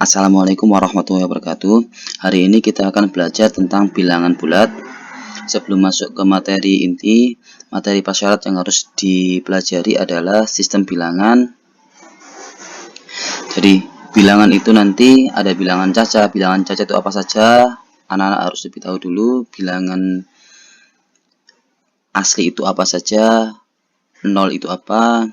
Assalamualaikum warahmatullahi wabarakatuh. Hari ini kita akan belajar tentang bilangan bulat. Sebelum masuk ke materi inti, materi prasyarat yang harus dipelajari adalah sistem bilangan. Jadi, bilangan itu nanti ada bilangan caca. Bilangan caca itu apa saja? Anak-anak harus lebih tahu dulu. Bilangan asli itu apa saja? Nol itu apa?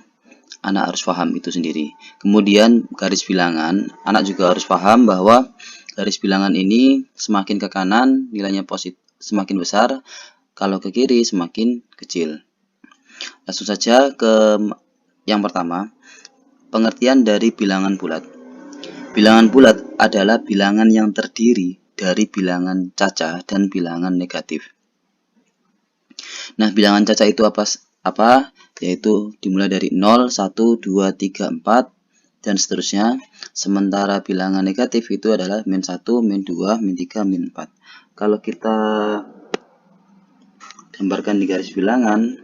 Anak harus paham itu sendiri. Kemudian garis bilangan, anak juga harus paham bahwa garis bilangan ini semakin ke kanan nilainya positif semakin besar, kalau ke kiri semakin kecil. Langsung saja ke yang pertama, pengertian dari bilangan bulat. Bilangan bulat adalah bilangan yang terdiri dari bilangan caca dan bilangan negatif. Nah, bilangan caca itu apa? Yaitu dimulai dari 0, 1, 2, 3, 4 dan seterusnya. Sementara bilangan negatif itu adalah min 1, min 2, min 3, min 4. Kalau kita gambarkan di garis bilangan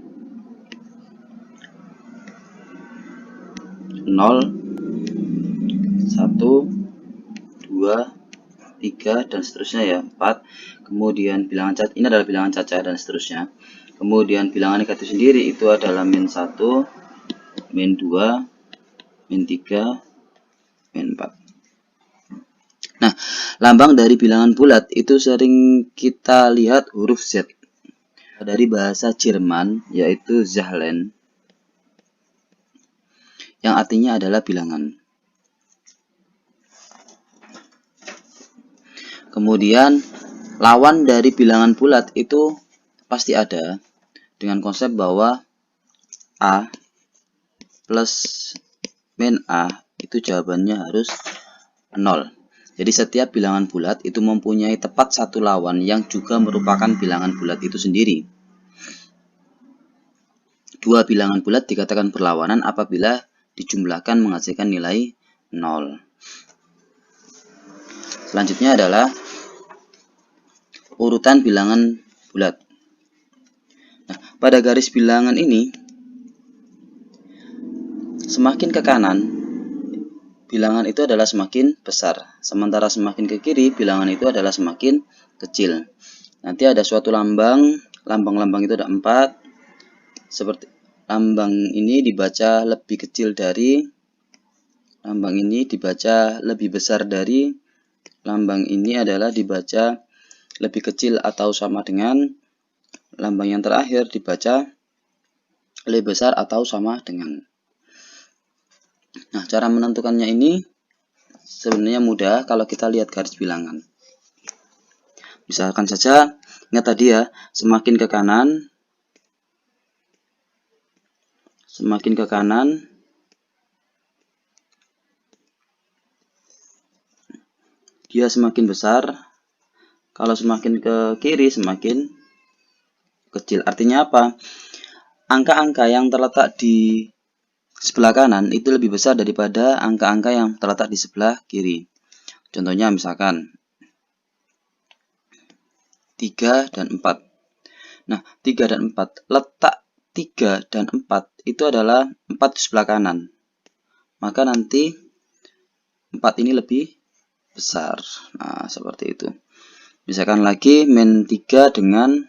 0, 1, 2, 3 dan seterusnya ya, 4. Kemudian bilangan caca ini adalah bilangan caca dan seterusnya. Kemudian bilangan negatif sendiri itu adalah min 1, min 2, min 3, min 4. Nah, lambang dari bilangan bulat itu sering kita lihat huruf Z. Dari bahasa Jerman yaitu Zahlen, yang artinya adalah bilangan. Kemudian lawan dari bilangan bulat itu pasti ada, dengan konsep bahwa A plus min A itu jawabannya harus 0. Jadi setiap bilangan bulat itu mempunyai tepat satu lawan yang juga merupakan bilangan bulat itu sendiri. Dua bilangan bulat dikatakan berlawanan apabila dijumlahkan menghasilkan nilai 0. Selanjutnya adalah urutan bilangan bulat. Nah, pada garis bilangan ini semakin ke kanan bilangan itu adalah semakin besar, sementara semakin ke kiri bilangan itu adalah semakin kecil. Nanti ada suatu lambang itu ada 4. Seperti lambang ini dibaca lebih kecil dari lambang ini, dibaca lebih besar dari lambang ini adalah dibaca lebih kecil atau sama dengan lambang yang terakhir dibaca lebih besar atau sama dengan. Nah, cara menentukannya ini sebenarnya mudah kalau kita lihat garis bilangan. Misalkan saja, ingat tadi ya, semakin ke kanan dia semakin besar, kalau semakin ke kiri semakin kecil. Artinya apa? Angka-angka yang terletak di sebelah kanan itu lebih besar daripada angka-angka yang terletak di sebelah kiri. Contohnya misalkan 3 dan 4. Nah, 3 dan 4, letak 3 dan 4 itu adalah 4 di sebelah kanan. Maka nanti 4 ini lebih besar. Nah, seperti itu. Misalkan lagi min 3 dengan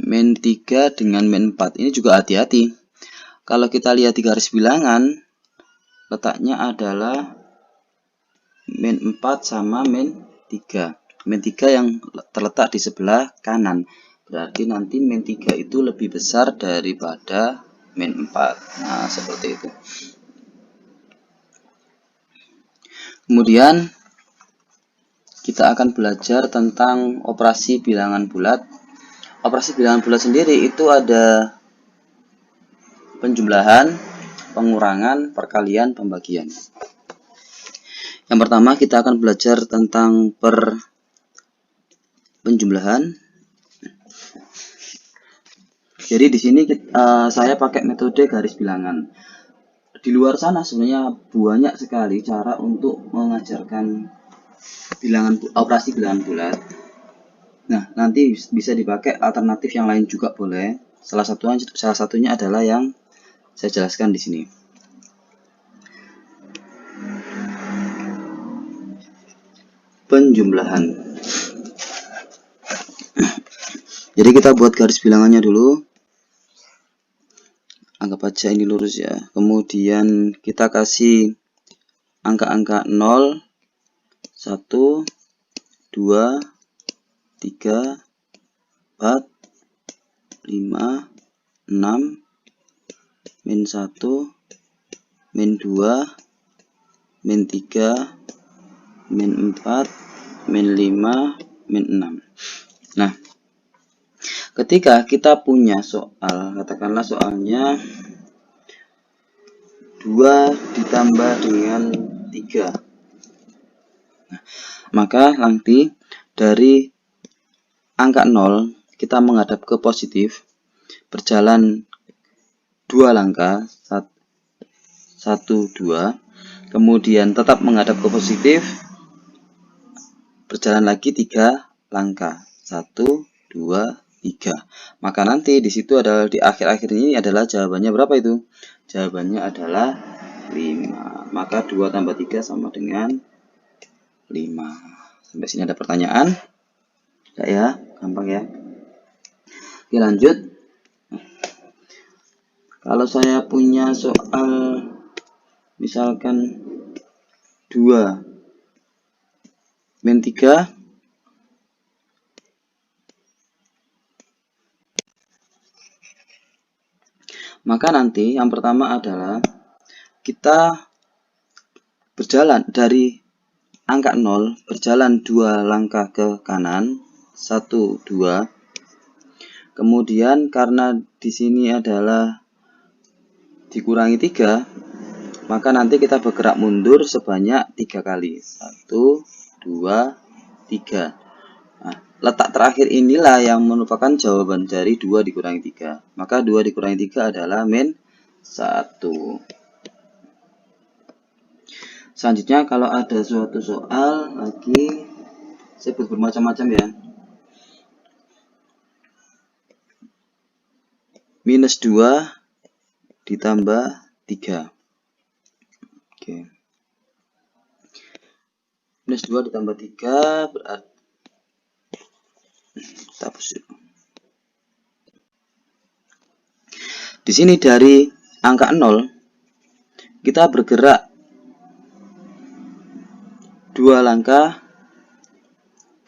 min 4. Ini juga hati-hati. Kalau kita lihat di garis bilangan, letaknya adalah min 4 sama min 3. Min 3 yang terletak di sebelah kanan. Berarti nanti min 3 itu lebih besar daripada min 4. Nah, seperti itu. Kemudian kita akan belajar tentang operasi bilangan bulat. Operasi bilangan bulat sendiri itu ada penjumlahan, pengurangan, perkalian, pembagian. Yang pertama kita akan belajar tentang penjumlahan. Jadi di sini saya pakai metode garis bilangan. Di luar sana sebenarnya banyak sekali cara untuk mengajarkan operasi bilangan bulat. Nah, nanti bisa dipakai alternatif yang lain juga boleh. Salah satunya adalah yang saya jelaskan di sini. penjumlahan. Jadi kita buat garis bilangannya dulu. Anggap aja ini lurus ya. Kemudian kita kasih angka-angka 0, 1, 2, 3, 4, 5, 6, min 1, min 2, min 3, min 4, min 5, min 6. Nah, ketika kita punya soal, katakanlah soalnya 2 ditambah dengan 3. Nah, maka nanti dari angka 0 kita menghadap ke positif, berjalan 2 langkah, 1, 2, kemudian tetap menghadap ke positif, berjalan lagi 3 langkah, 1, 2, 3. Maka nanti di situ adalah di akhir-akhir ini adalah jawabannya berapa itu? Jawabannya adalah 5. Maka 2 tambah 3 sama dengan 5. Sampai sini ada pertanyaan? Enggak ya? Gampang ya? Oke, lanjut. Kalau saya punya soal misalkan 2 min 3, maka nanti yang pertama adalah kita berjalan dari angka 0, berjalan 2 langkah ke kanan, 1, 2. Kemudian karena di sini adalah dikurangi 3, maka nanti kita bergerak mundur sebanyak 3 kali. 1, 2, 3. Nah, letak terakhir inilah yang merupakan jawaban dari 2 dikurangi 3. Maka 2 dikurangi 3 adalah min 1. Selanjutnya kalau ada suatu soal lagi, saya buat bermacam-macam ya. Minus 2 ditambah 3. Oke. Minus 2 ditambah 3 berarti kita hapus. Di sini dari angka 0 kita bergerak 2 langkah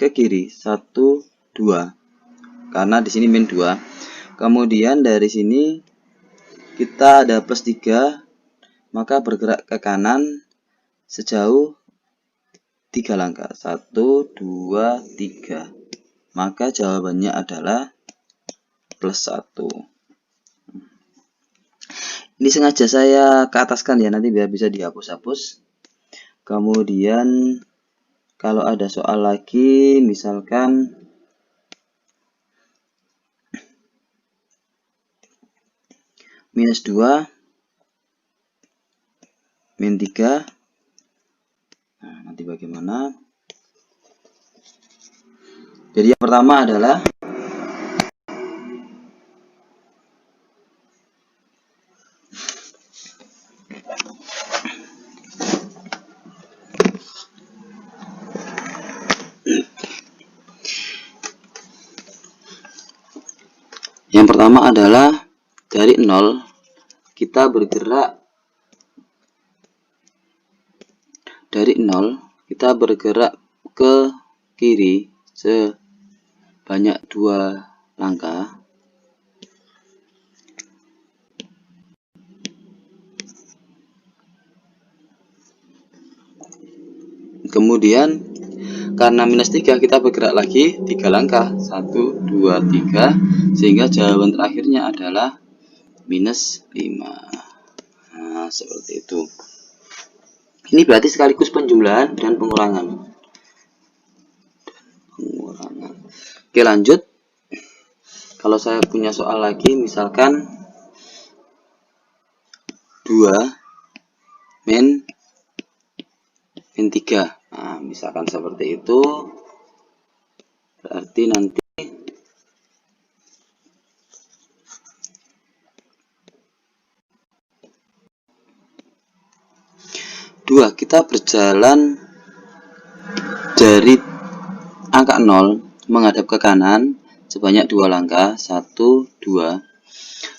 ke kiri, 1, 2. Karena di sini min 2. Kemudian dari sini kita ada plus 3, maka bergerak ke kanan sejauh 3 langkah, 1, 2, 3. Maka jawabannya adalah plus 1. Ini sengaja saya ke ataskan ya, nanti biar bisa dihapus-hapus. Kemudian kalau ada soal lagi, misalkan minus 2, min 3. Nah, nanti bagaimana? Jadi yang pertama adalah dari 0 kita bergerak ke kiri sebanyak 2 langkah. Kemudian karena minus 3 kita bergerak lagi 3 langkah, 1, 2, 3, sehingga jawaban terakhirnya adalah minus 5. Nah, seperti itu. Ini berarti sekaligus penjumlahan dan pengurangan. Oke, lanjut. Kalau saya punya soal lagi, misalkan 2 min 3. Nah, misalkan seperti itu, berarti nanti kita berjalan dari angka 0 menghadap ke kanan sebanyak 2 langkah, 1, 2.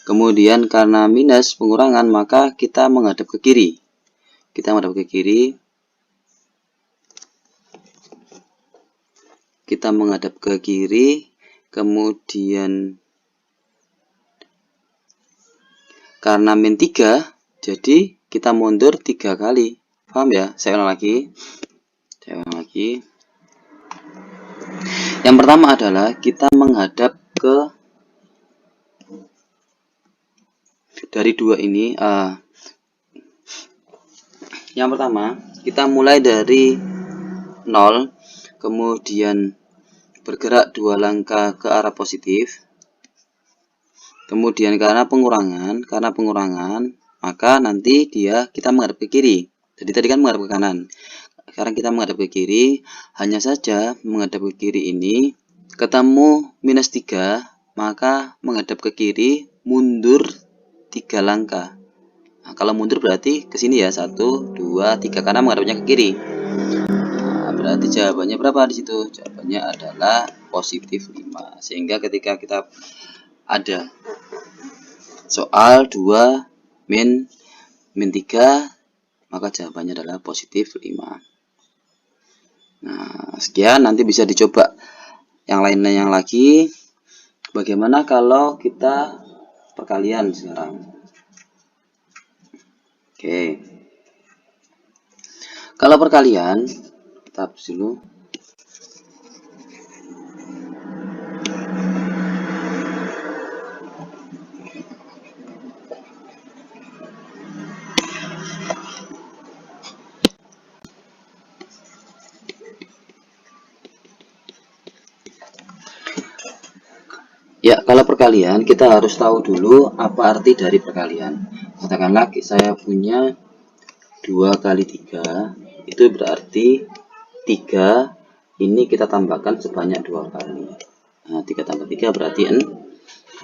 Kemudian karena minus pengurangan, maka kita menghadap ke kiri. Kita menghadap ke kiri. Kita menghadap ke kiri, kemudian karena min 3, jadi kita mundur 3 kali. Paham ya? Saya ulang lagi. Yang pertama adalah kita menghadap ke dari 2 ini. Yang pertama, kita mulai dari 0, kemudian bergerak 2 langkah ke arah positif. Kemudian karena pengurangan, maka nanti kita menghadap ke kiri. Jadi tadi kan menghadap ke kanan. Sekarang kita menghadap ke kiri, hanya saja menghadap ke kiri ini ketemu minus 3, maka menghadap ke kiri mundur 3 langkah. Nah, kalau mundur berarti ke sini ya, 1, 2, 3 karena menghadapnya ke kiri. Nah, berarti jawabannya berapa di situ? Jawabannya adalah positif 5. Sehingga ketika kita ada soal 2 min 3, maka jawabannya adalah positif 5. Nah, sekian, nanti bisa dicoba yang lainnya lagi. Bagaimana kalau kita perkalian sekarang? Oke. Kalau perkalian, kita hapus dulu. Ya, kalau perkalian kita harus tahu dulu apa arti dari perkalian. Katakanlah saya punya 2 kali 3, itu berarti 3 ini kita tambahkan sebanyak 2 kali. Nah, 3 tambah 3 berarti 6.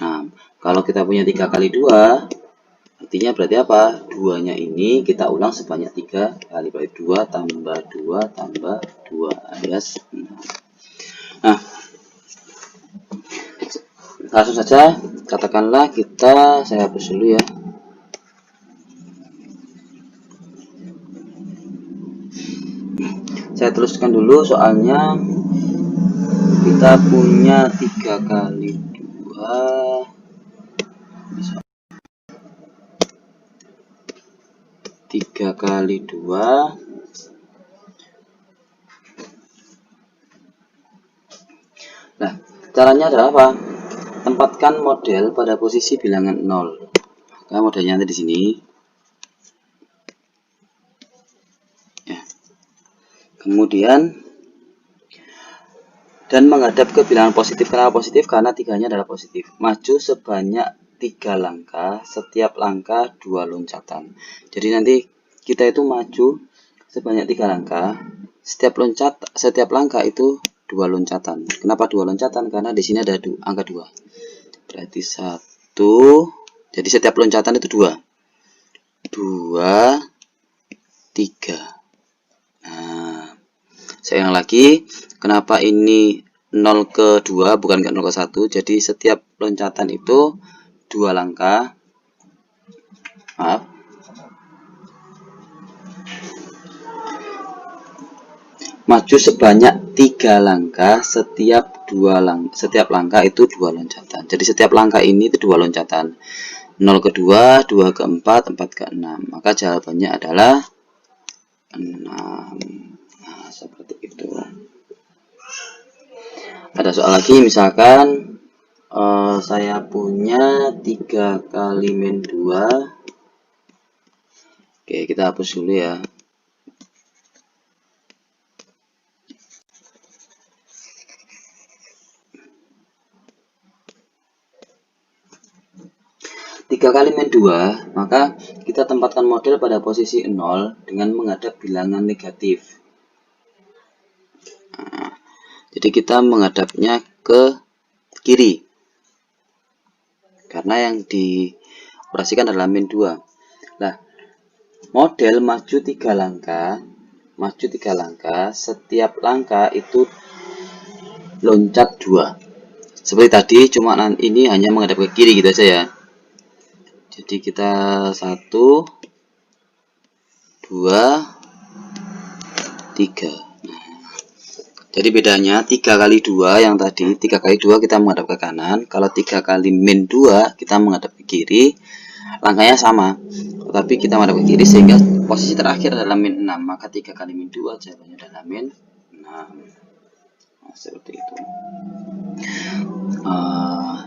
Nah, kalau kita punya 3 kali 2, artinya berarti apa? 2-nya ini kita ulang sebanyak 3 kali. Berarti 2 tambah 2 tambah 2 alias 6. Nah, langsung saja, katakanlah saya hapus dulu ya. Saya teruskan dulu soalnya. Kita punya 3 kali 2, 3 kali 2. Nah, caranya adalah apa? Tempatkan model pada posisi bilangan 0. Maka modelnya ada di sini. Ya. Kemudian dan menghadap ke bilangan positif. Kenapa positif? Karena 3-nya adalah positif. Maju sebanyak 3 langkah, setiap langkah 2 loncatan. Jadi nanti kita itu maju sebanyak 3 langkah, setiap langkah itu 2 loncatan. Kenapa 2 loncatan? Karena di sini ada angka 2. Berarti 1. Jadi setiap loncatan itu 2. 2, 3. Nah, saya ulang lagi. Kenapa ini 0 ke 2 bukan ke 0 ke 1? Jadi setiap loncatan itu 2 langkah. Maaf. Maju sebanyak 3 langkah, setiap langkah itu 2 loncatan. Jadi setiap langkah ini itu 2 loncatan. 0 ke 2, 2 ke 4, 4 ke 6. Maka jawabannya adalah 6. Nah, seperti itu. Ada soal lagi, misalkan saya punya 3 kali min 2. Oke, kita hapus dulu ya. Tiga kali min 2, maka kita tempatkan model pada posisi 0 dengan menghadap bilangan negatif. Nah, jadi kita menghadapnya ke kiri. Karena yang dioperasikan adalah min 2. Nah, model maju 3 langkah maju 3 langkah, setiap langkah itu loncat 2. Seperti tadi, cuma ini hanya menghadap ke kiri gitu aja ya. Jadi kita 1, 2, 3. Jadi bedanya 3 kali 2 yang tadi, 3 kali 2 kita menghadap ke kanan. Kalau 3 kali min 2 kita menghadap ke kiri. Langkahnya sama, tetapi kita menghadap ke kiri sehingga posisi terakhir adalah min 6. Maka 3 kali min 2 jawabannya adalah min 6. Nah, seperti itu.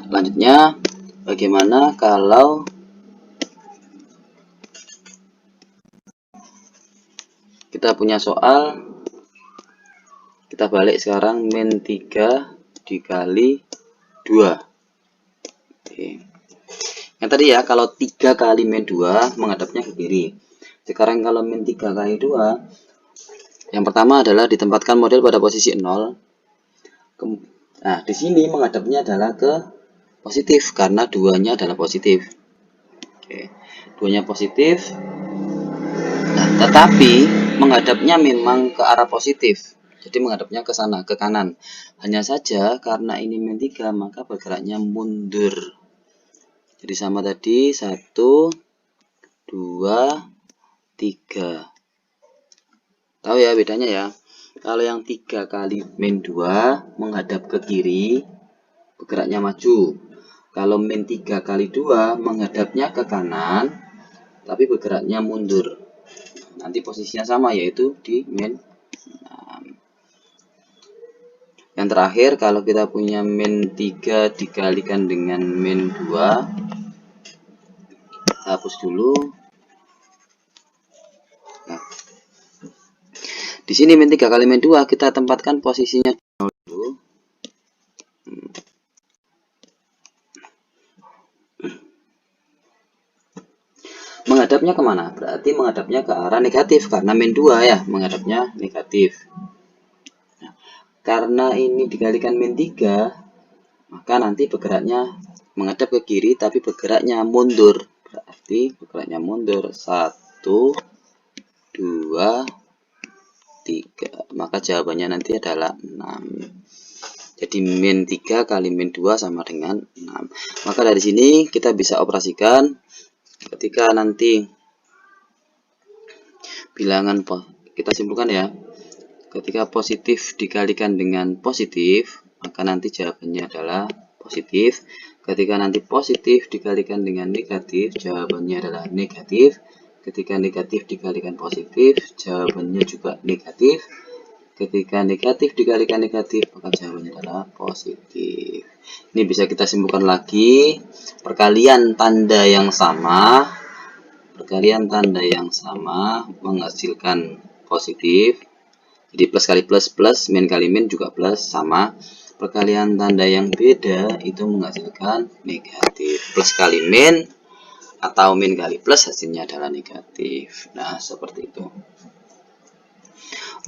Lanjutnya, bagaimana kalau kita punya soal, kita balik sekarang min 3 dikali 2. Oke. Yang tadi ya, kalau 3 kali min 2 menghadapnya ke kiri. Sekarang kalau min 3 kali 2, yang pertama adalah ditempatkan model pada posisi 0. Nah, di sini menghadapnya adalah ke positif karena 2-nya adalah positif. Oke. 2-nya positif. Nah, tetapi menghadapnya memang ke arah positif. Jadi menghadapnya ke sana, ke kanan. Hanya saja karena ini min 3, maka bergeraknya mundur. Jadi sama tadi 1, 2, 3. Tahu ya bedanya ya. Kalau yang 3 kali min 2 menghadap ke kiri, bergeraknya maju. Kalau min 3 kali 2 menghadapnya ke kanan, tapi bergeraknya mundur. Nanti posisinya sama, yaitu di min 6. Yang terakhir, kalau kita punya min 3 dikalikan dengan min 2, kita hapus dulu. Nah, di sini min 3 kali min 2 kita tempatkan posisinya dulu. Menghadapnya kemana? Berarti menghadapnya ke arah negatif karena min 2 ya, menghadapnya negatif. Nah, karena ini dikalikan min 3, maka nanti bergeraknya menghadap ke kiri tapi bergeraknya mundur. Berarti bergeraknya mundur 1, 2, 3. Maka jawabannya nanti adalah 6. Jadi min 3 kali min 2 sama dengan 6. Maka dari sini kita bisa operasikan ketika nanti bilangan, kita simpulkan ya, ketika positif dikalikan dengan positif, maka nanti jawabannya adalah positif. Ketika nanti positif dikalikan dengan negatif, jawabannya adalah negatif. Ketika negatif dikalikan positif, jawabannya juga negatif. Ketika negatif dikalikan negatif, maka jawabannya adalah positif. Ini bisa kita simpulkan lagi. Perkalian tanda yang sama menghasilkan positif. Jadi plus kali plus plus, min kali min juga plus, sama. Perkalian tanda yang beda itu menghasilkan negatif. Plus kali min atau min kali plus hasilnya adalah negatif. Nah, seperti itu.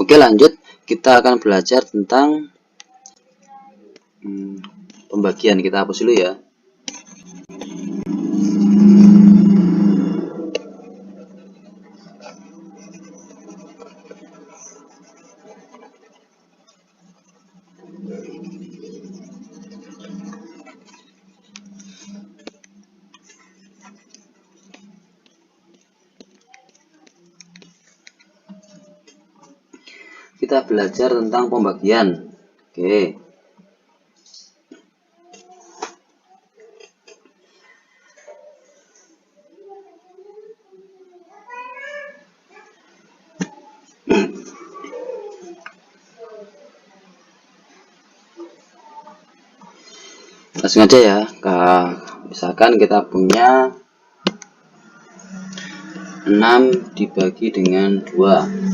Oke, lanjut. Kita akan belajar tentang pembagian. Kita hapus dulu ya. Kita belajar tentang pembagian. Oke. Langsung aja ya. Misalkan kita punya 6 dibagi dengan 2.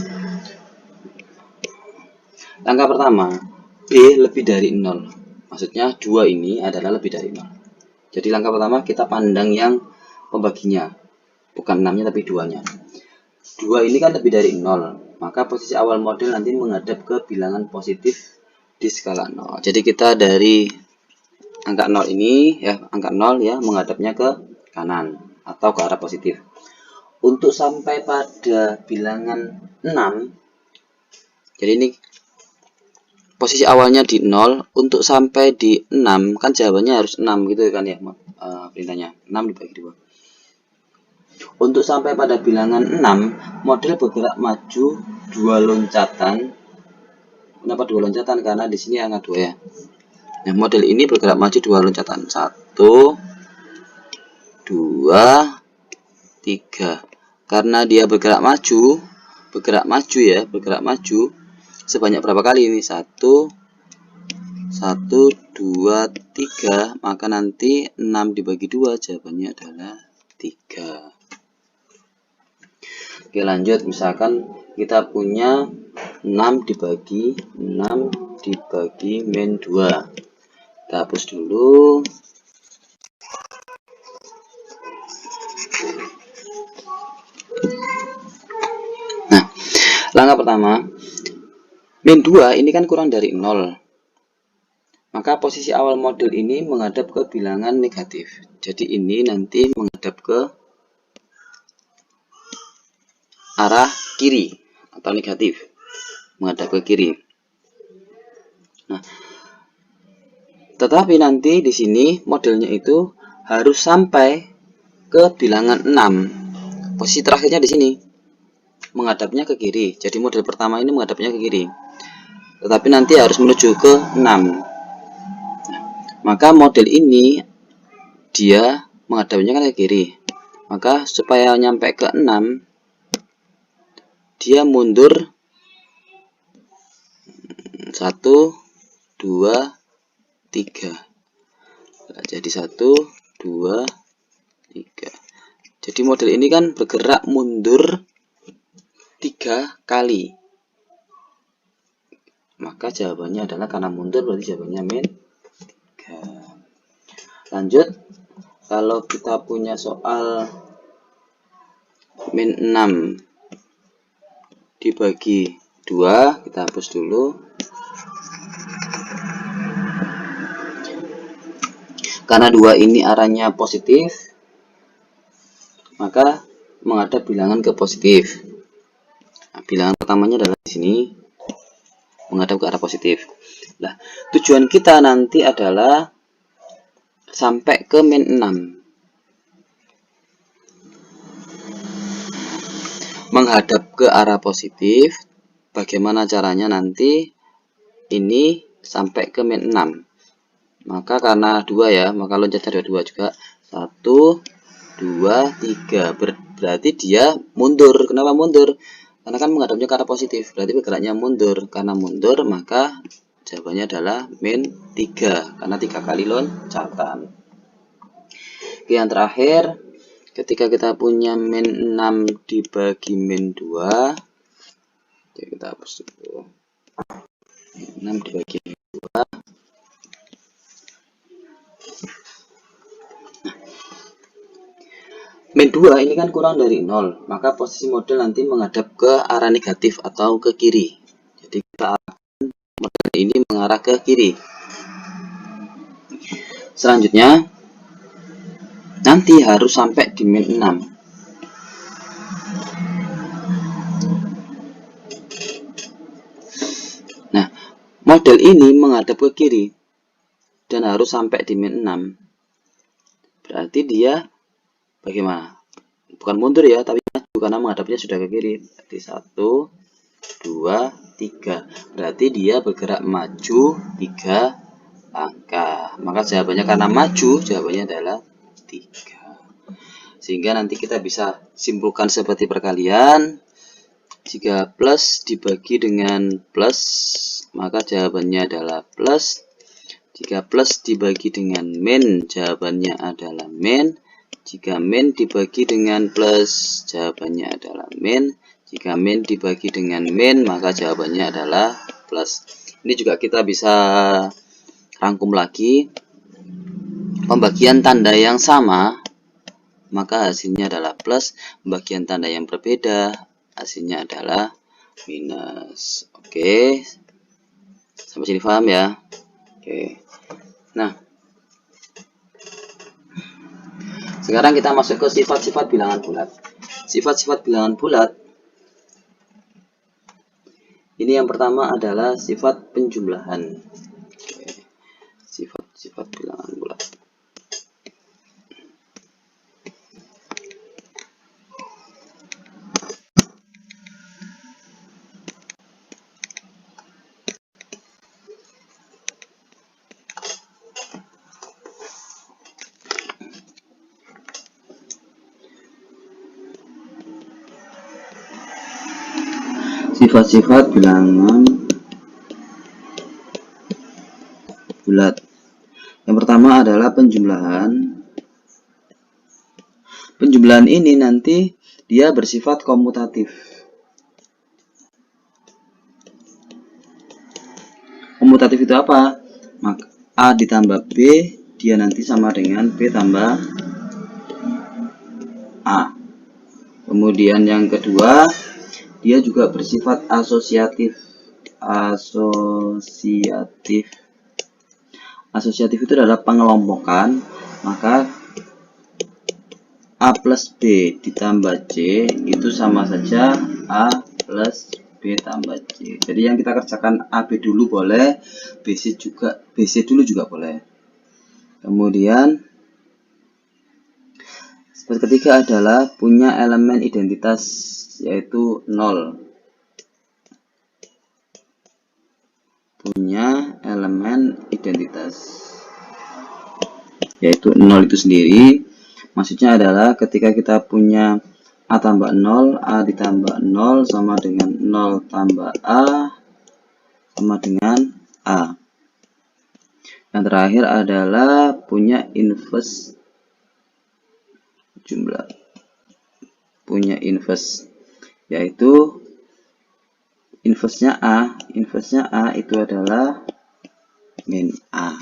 Langkah pertama, B lebih dari 0. Maksudnya 2 ini adalah lebih dari 0. Jadi langkah pertama kita pandang yang pembaginya. Bukan 6-nya tapi 2-nya. 2 ini kan lebih dari 0. Maka posisi awal model nanti menghadap ke bilangan positif di skala 0. Jadi kita dari angka 0 ini ya, angka 0 ya, menghadapnya ke kanan atau ke arah positif. Untuk sampai pada bilangan 6, Jadi ini posisi awalnya di 0, untuk sampai di 6 kan jawabannya harus 6 gitu kan ya, perintahnya 6 dibagi 2. Untuk sampai pada bilangan 6, model bergerak maju 2 loncatan. Kenapa 2 loncatan? Karena di sini angka 2 ya. Nah, model ini bergerak maju 2 loncatan. 1, 2, 3. Karena dia bergerak maju sebanyak berapa kali ini? 1, 2, 3, maka nanti 6 dibagi 2 jawabannya adalah 3. Oke, lanjut. Misalkan kita punya 6 dibagi min 2. Kita hapus dulu. Nah, langkah pertama, min 2 ini kan kurang dari 0. Maka posisi awal model ini menghadap ke bilangan negatif. Jadi ini nanti menghadap ke arah kiri atau negatif, menghadap ke kiri. Nah, tetapi nanti di sini modelnya itu harus sampai ke bilangan 6. Posisi terakhirnya di sini menghadapnya ke kiri. Jadi model pertama ini menghadapnya ke kiri. Tetapi nanti harus menuju ke 6. Nah, maka model ini dia menghadapnya kan ke kiri. Maka supaya nyampe ke 6, dia mundur 1, 2, 3. Jadi 1, 2, 3. Jadi model ini kan bergerak mundur 3 kali. Maka jawabannya adalah karena mundur berarti jawabannya min 3. Lanjut, kalau kita punya soal min 6 dibagi 2, kita hapus dulu. Karena 2 ini arahnya positif, maka menghadap bilangan ke positif. Nah, bilangan pertamanya adalah di sini, menghadap ke arah positif. Nah, tujuan kita nanti adalah sampai ke min 6. Menghadap ke arah positif, bagaimana caranya nanti ini sampai ke min 6. Maka karena 2 ya, maka loncatnya ada 2 juga. 1, 2, 3. Berarti dia mundur. Kenapa mundur? Karena kan menghadapnya ke arah positif. Berarti bergeraknya mundur. Karena mundur, maka jawabannya adalah min 3. Karena 3 kali loncatan. Oke, yang terakhir, ketika kita punya min 6 dibagi min 2. Oke, kita hapus dulu. 6 dibagi min 2. Min 2 ini kan kurang dari 0, maka posisi model nanti menghadap ke arah negatif atau ke kiri. Jadi kita akan model ini mengarah ke kiri. Selanjutnya, nanti harus sampai di min 6. Nah, model ini menghadap ke kiri dan harus sampai di min 6. Berarti dia bagaimana? Bukan mundur ya, tapi maju karena menghadapnya sudah ke kiri. Berarti 1, 2, 3. Berarti dia bergerak maju 3 langkah. Maka jawabannya karena maju, jawabannya adalah 3. Sehingga nanti kita bisa simpulkan seperti perkalian. Jika plus dibagi dengan plus, maka jawabannya adalah plus. Jika plus dibagi dengan min, jawabannya adalah min. Jika min dibagi dengan plus, jawabannya adalah min. Jika min dibagi dengan min, maka jawabannya adalah plus. Ini juga kita bisa rangkum lagi. Pembagian tanda yang sama, maka hasilnya adalah plus. Pembagian tanda yang berbeda, hasilnya adalah minus. Oke, sampai sini paham ya? Oke. Nah, sekarang kita masuk ke sifat-sifat bilangan bulat. Sifat-sifat bilangan bulat Ini yang pertama adalah sifat penjumlahan. Sifat-sifat bilangan bulat. Sifat-sifat bilangan bulat. Yang pertama adalah penjumlahan. Penjumlahan ini nanti dia bersifat komutatif. Komutatif itu apa? Maka A ditambah B, dia nanti sama dengan B tambah A. Kemudian yang kedua, dia juga bersifat asosiatif. Asosiatif itu adalah pengelompokan, maka A plus B ditambah C itu sama saja A plus B tambah C. Jadi yang kita kerjakan AB dulu boleh, BC dulu juga boleh. Kemudian sifat ketiga adalah punya elemen identitas yaitu 0. Punya elemen identitas yaitu 0 itu sendiri. Maksudnya adalah ketika kita punya A tambah 0, A ditambah 0 sama dengan 0 tambah A sama dengan A. Yang terakhir adalah punya inverse jumlah. Punya inverse, yaitu inverse-nya A itu adalah min A.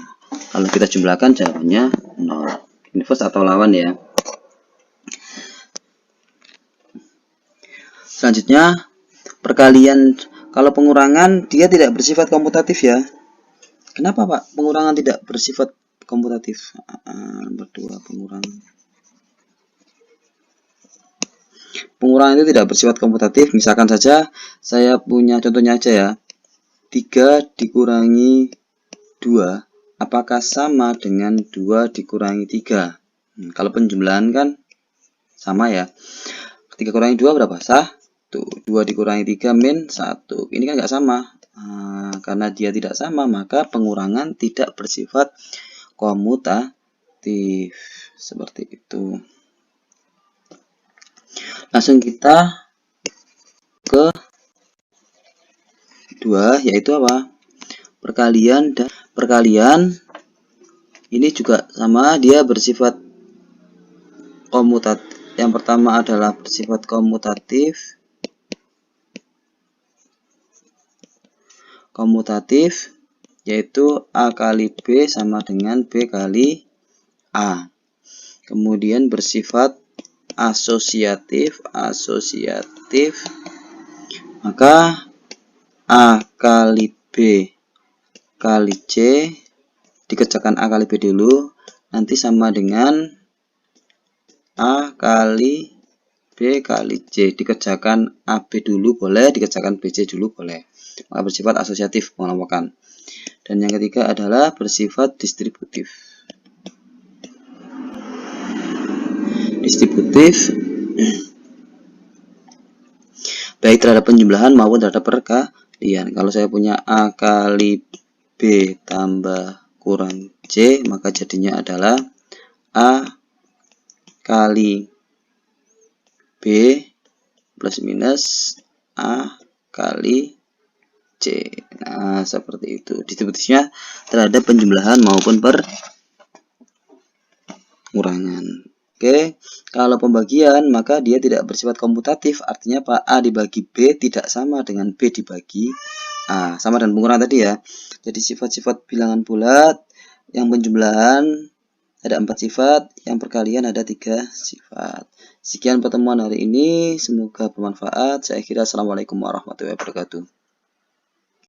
Kalau kita jumlahkan jawabannya 0. Inverse atau lawan ya. Selanjutnya perkalian. Kalau pengurangan dia tidak bersifat komutatif ya. Kenapa Pak? Pengurangan tidak bersifat komutatif. Nomor 2 pengurangan. Pengurangan itu tidak bersifat komutatif. Misalkan saja saya punya contohnya aja ya. 3 dikurangi 2. Apakah sama dengan 2 dikurangi 3? Kalau penjumlahan kan sama ya. 3 kurangi 2 berapa? 1. 2 dikurangi 3 min 1. Ini kan nggak sama. Karena dia tidak sama, maka pengurangan tidak bersifat komutatif. Seperti itu. Langsung kita ke dua, yaitu apa? Perkalian. Dan perkalian ini juga sama, dia bersifat komutatif. Yang pertama adalah bersifat komutatif. Komutatif yaitu A kali B sama dengan B kali A. Kemudian bersifat asosiatif, maka A kali B kali C, dikerjakan A kali B dulu, nanti sama dengan A kali B kali C, dikerjakan AB dulu boleh, dikerjakan BC dulu boleh. Maka bersifat asosiatif, pengelompokan. Dan yang ketiga adalah bersifat distributif. Baik terhadap penjumlahan maupun terhadap perkalian. Kalau saya punya A kali B tambah kurang C, maka jadinya adalah A kali B plus minus A kali C. Nah, seperti itu distributifnya terhadap penjumlahan maupun pengurangan. Oke, kalau pembagian maka dia tidak bersifat komutatif, artinya Pak A dibagi B tidak sama dengan B dibagi A, sama dengan pengurangan tadi ya. Jadi sifat-sifat bilangan bulat, yang penjumlahan ada 4 sifat, yang perkalian ada 3 sifat. Sekian pertemuan hari ini, semoga bermanfaat. Saya kira assalamualaikum warahmatullahi wabarakatuh.